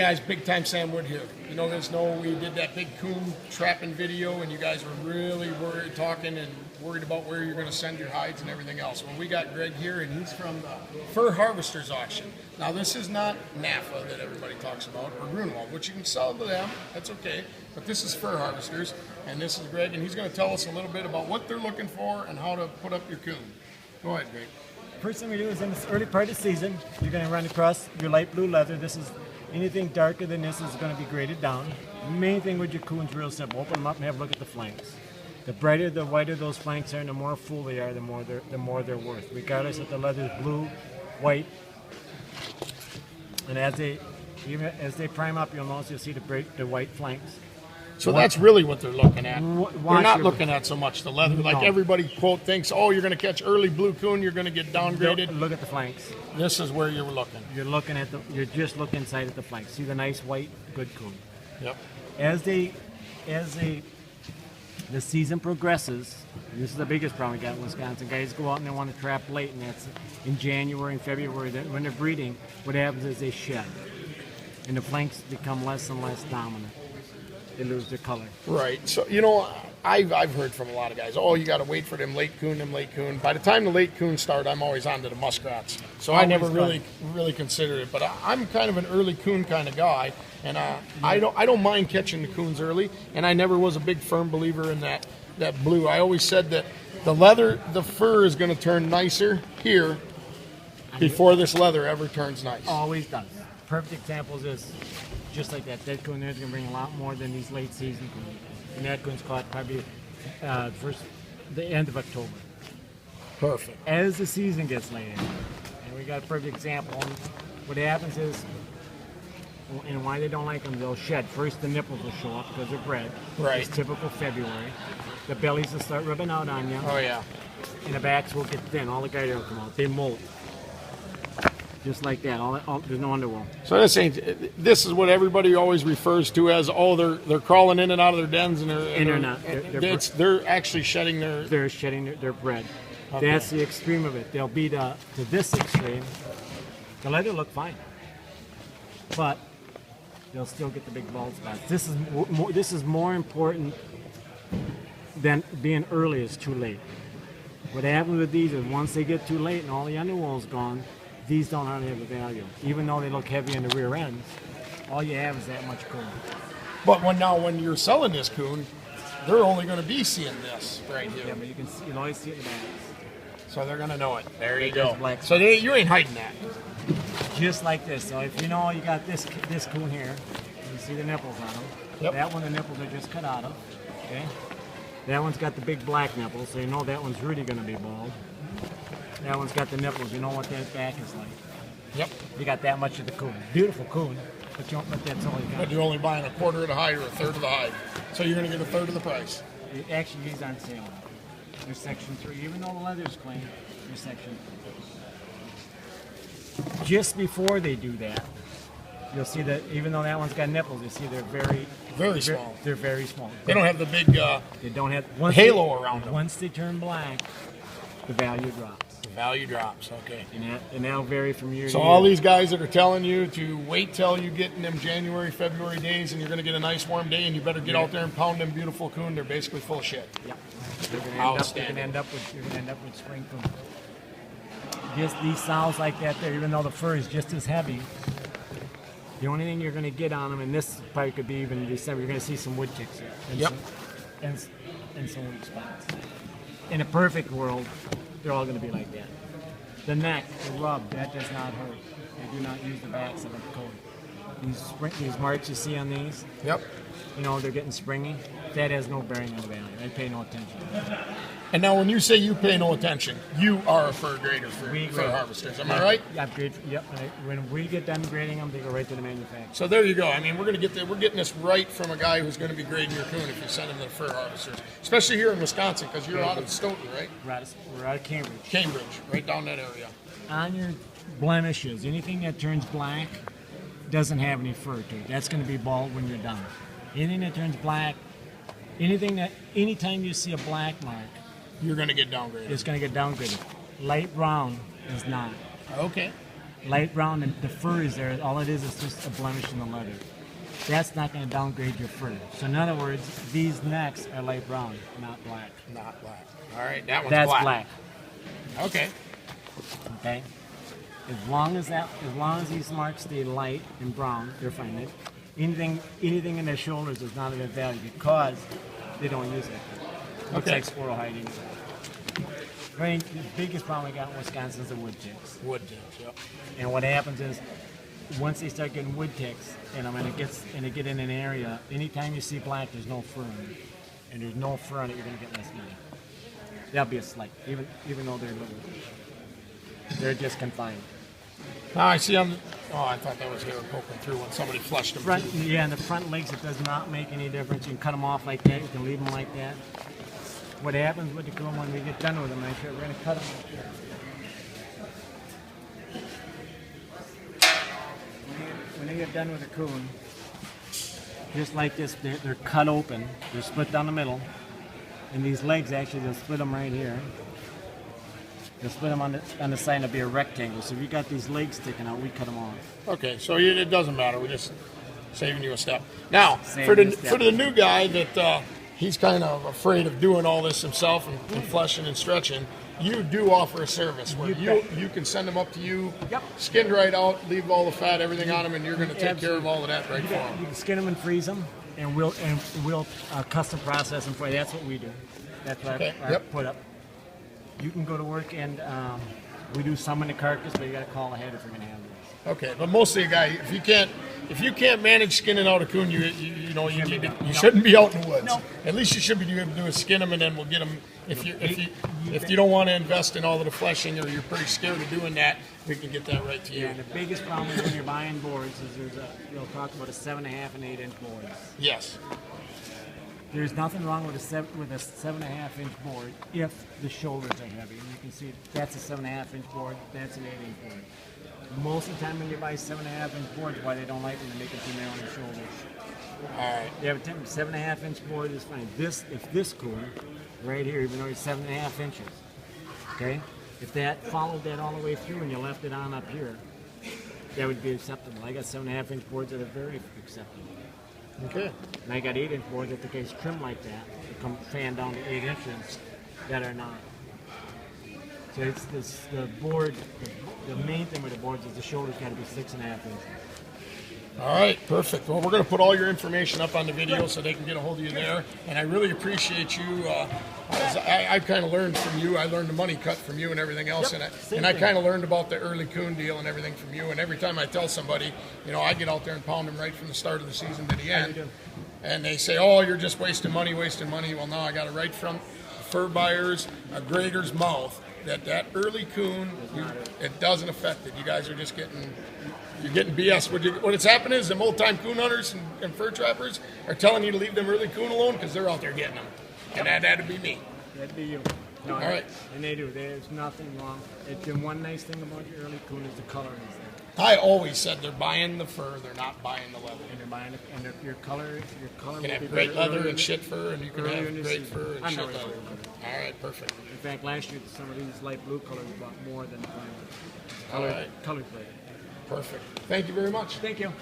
Guys, Big Time Sam Wood here. You guys know we did that big coon trapping video and you guys were really worried, talking and worried about where you're going to send your hides and everything else. Well, we got Greg here and he's from the Fur Harvesters Auction. Now, this is not NAFA that everybody talks about or Grunewald, which you can sell to them. That's okay. But this is Fur Harvesters and this is Greg and he's going to tell us a little bit about what they're looking for and how to put up your coon. Go ahead, Greg. First thing we do is in this early part of the season, you're going to run across your light blue leather. This is anything darker than this is going to be graded down. The main thing with your coons is real simple. Open them up and have a look at the flanks. The brighter, the whiter those flanks are, and the more full they are, the more they're worth. Regardless if the leather is blue, white, and as they prime up, you'll notice you'll see the white flanks. So that's really what they're looking at. They're not looking at so much the leather. Like everybody quote thinks, oh, you're going to catch early blue coon, you're going to get downgraded. Look at the flanks. This is where you're looking. You're just looking inside at the flanks. See the nice white, good coon. Yep. As the season progresses, and this is the biggest problem we got in Wisconsin. Guys go out and they want to trap late, and that's in January and February. When they're breeding, what happens is they shed, and the flanks become less and less dominant. They lose their color. Right. So, I've heard from a lot of guys, oh, you got to wait for them late coon. By the time the late coon start, I'm always on to the muskrats. So I never really considered it. But I'm kind of an early coon kind of guy, and I don't mind catching the coons early. And I never was a big firm believer in that blue. I always said that the fur is going to turn nicer here before this leather ever turns nice. Always does. Perfect example is this. Just like that dead coon there is going to bring a lot more than these late season coons. And that coon's caught probably the end of October. Perfect. As the season gets later, and we got a perfect example, what happens is, and why they don't like them, they'll shed. First, the nipples will show up because they're bred. Right. It's typical February. The bellies will start rubbing out on you. Oh, yeah. And the backs will get thin. All the guys will come out. They molt. Just like that. There's no underwool. So this is what everybody always refers to as, oh, they're crawling in and out of their dens, and they're not. They're actually shedding their. They're shedding their bred. Okay. That's the extreme of it. They'll be to this extreme. The leather look fine, but they'll still get the big bald spots. This is more important than being early is too late. What happens with these is once they get too late and all the underwool's gone, these don't hardly have a value. Even though they look heavy in the rear ends, all you have is that much coon. But when you're selling this coon, they're only going to be seeing this right here. Yeah, but you can always see it in the backs. So they're going to know it. There you go. So you ain't hiding that. Just like this. So if you know you got this coon here, you see the nipples on them. Yep. That one, the nipples are just cut out of. Okay. That one's got the big black nipples, so you know that one's really going to be bald. That one's got the nipples. You know what that back is like. Yep. You got that much of the coon. Beautiful coon, but that's all you got. But you're only buying a quarter of the hide or a third of the hide. So you're going to get a third of the price. Actually, these aren't sale. They're Section 3. Even though the leather's clean, they're Section 3. Just before they do that, you'll see that even though that one's got nipples, you see they're very small. They're very small. They don't have the big they don't have halo around them. Once they turn black, the value drops. The value drops, okay. And that'll vary from year to year. So all these guys that are telling you to wait till you get in them January, February days and you're going to get a nice warm day and you better get out there and pound them beautiful coon, they're basically full of shit. Yeah. You're going to end up with spring coon. Just these sows like that there, even though the fur is just as heavy, the only thing you're going to get on them, and this probably could be even in December, you're going to see some wood ticks here. And some weak spots. In a perfect world, they're all going to be like that. The neck, the rub, that does not hurt. They do not use the backs of the coat. These marks you see on these, yep. They're getting springy. That has no bearing on the value. I pay no attention to that. And now when you say you pay no attention, you are a fur grader for harvesters. Am I right? Yeah, great. Yep. When we get done grading them, they go right to the manufacturer. So there you go. I mean, we're getting this right from a guy who's going to be grading your coon if you send him to the fur harvesters, especially here in Wisconsin because you're out of Stoughton, right? We're out of Cambridge. Cambridge, right down that area. On your blemishes, anything that turns black doesn't have any fur to it. That's going to be bald when you're done. Anything that turns black, anytime you see a black mark, you're going to get downgraded. It's going to get downgraded. Light brown is not. Okay. light brown, and the fur is there. All it is just a blemish in the leather. That's not going to downgrade your fur. So in other words, these necks are light brown, not black. Not black. All right, that one's That's black. black. Okay. Okay. As long as these marks stay light and brown, they're fine. Anything in their shoulders is not of value because they don't use it. Looks Okay. like squirrel hiding. Right, the biggest problem we got in Wisconsin is the wood ticks. Wood ticks, yep. And what happens is, once they start getting wood ticks, and they get in an area, anytime you see black, there's no fur on it. And there's no fur on it, you're going to get less meat. That'll be a slight, even though they're little. They're just confined. Now I see on. Oh, I thought that was hair poking through when somebody flushed them. Front, yeah, and the front legs, it does not make any difference. You can cut them off like that. You can leave them like that. What happens with the coon when we get done with them, right here, we're going to cut them off here. When they get done with the coon, just like this, they're cut open. They're split down the middle. And these legs, actually, they'll split them right here. They'll split them on the side and it'll be a rectangle. So if you got these legs sticking out, we cut them off. Okay, so it doesn't matter. We're just saving you a step. Now, for the new guy that he's kind of afraid of doing all this himself and fleshing and stretching, you do offer a service where you can send them up to you, Yep. skinned right out, leave all the fat, everything on them, and you're going to take care of all of that right for them. You can skin them and freeze them, and we'll custom process them for you. That's what we do. That's what I put up. You can go to work and we do some in the carcass, but you got to call ahead if you're going to handle this. Okay, but mostly a guy, if you can't manage skinning out a coon, you shouldn't be out in the woods. No. At least you should be able to do is skin them, and then we'll get them. If you don't want to invest in all of the fleshing, or you're pretty scared of doing that, we can get that right to you. Yeah, and the biggest problem when you're buying boards is we'll talk about a 7.5 and 8 inch boards. Yes. There's nothing wrong with a 7.5 inch board if the shoulders are heavy. And you can see that's a 7.5 inch board, that's an 8 inch board. Most of the time when you buy 7.5 inch boards, why they don't like them, they make them too narrow on the shoulders. All right. You have a 7.5 inch board is fine. If this coon right here, even though it's 7.5 inches, okay? If that followed that all the way through and you left it on up here, that would be acceptable. I got 7.5 inch boards that are very acceptable. Okay. And I got 8 inch boards that the case trim like that. They come fan down to 8 inches that are not. So it's the board. The main thing with the boards is the shoulder's got to be 6.5 inches. All right, perfect. Well, we're going to put all your information up on the video so they can get a hold of you there. And I really appreciate you. I kind of learned from you. I learned the money cut from you and everything else. Yep, and I kind of learned about the early coon deal and everything from you. And every time I tell somebody, I get out there and pound them right from the start of the season to the end. And they say, oh, you're just wasting money. Well, now I got it right from a fur buyer's, a grader's mouth. That early coon, it doesn't affect it. You guys are just you're getting BS. What's happening is them old-time coon hunters and fur trappers are telling you to leave them early coon alone because they're out there getting them. And that'd be me. That'd be you. No, all right. And they do. There's nothing wrong. The one nice thing about your early coon is the color is there. I always said they're buying the fur, they're not buying the leather. And they're buying it, and your color. You can have great leather and shit fur, and you can have great fur and shit leather. All right, perfect. In fact, last year some of these light blue colors bought more than the All right. colored plate. Perfect. Thank you very much. Thank you.